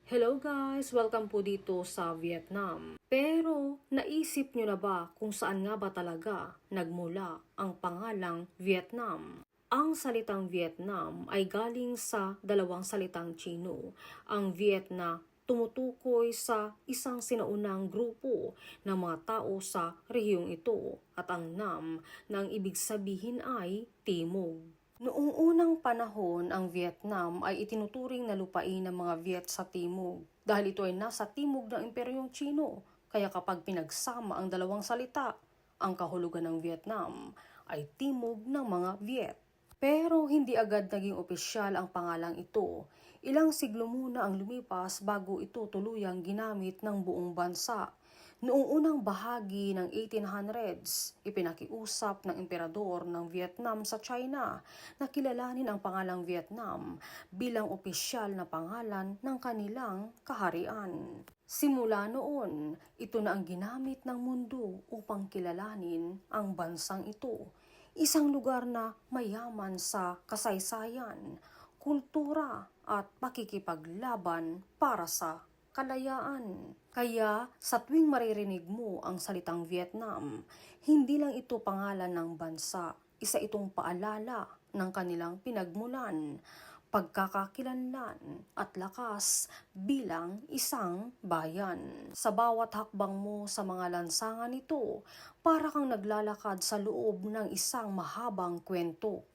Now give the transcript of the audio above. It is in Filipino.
Hello guys! Welcome po dito sa Vietnam. Pero naisip nyo na ba kung saan nga ba talaga nagmula ang pangalang Vietnam? Ang salitang Vietnam ay galing sa dalawang salitang Chino. Ang Viet na tumutukoy sa isang sinaunang grupo ng mga tao sa rehiyong ito at ang Nam na ang ibig sabihin ay Timog. Noong unang panahon, ang Vietnam ay itinuturing na lupain ng mga Viet sa timog dahil ito ay nasa timog ng Imperyong Chino. Kaya kapag pinagsama ang dalawang salita, ang kahulugan ng Vietnam ay timog ng mga Viet. Pero hindi agad naging opisyal ang pangalang ito. Ilang siglo muna ang lumipas bago ito tuluyang ginamit ng buong bansa. Noong unang bahagi ng 1800s, ipinakiusap ng emperador ng Vietnam sa China na kilalanin ang pangalang Vietnam bilang opisyal na pangalan ng kanilang kaharian. Simula noon, ito na ang ginamit ng mundo upang kilalanin ang bansang ito. Isang lugar na mayaman sa kasaysayan, kultura at pakikipaglaban para sa kalayaan. Kaya sa tuwing maririnig mo ang salitang Vietnam, hindi lang ito pangalan ng bansa, isa itong paalala ng kanilang pinagmulan, pagkakakilanlan at lakas bilang isang bayan. Sa bawat hakbang mo sa mga lansangan nito, para kang naglalakad sa loob ng isang mahabang kwento.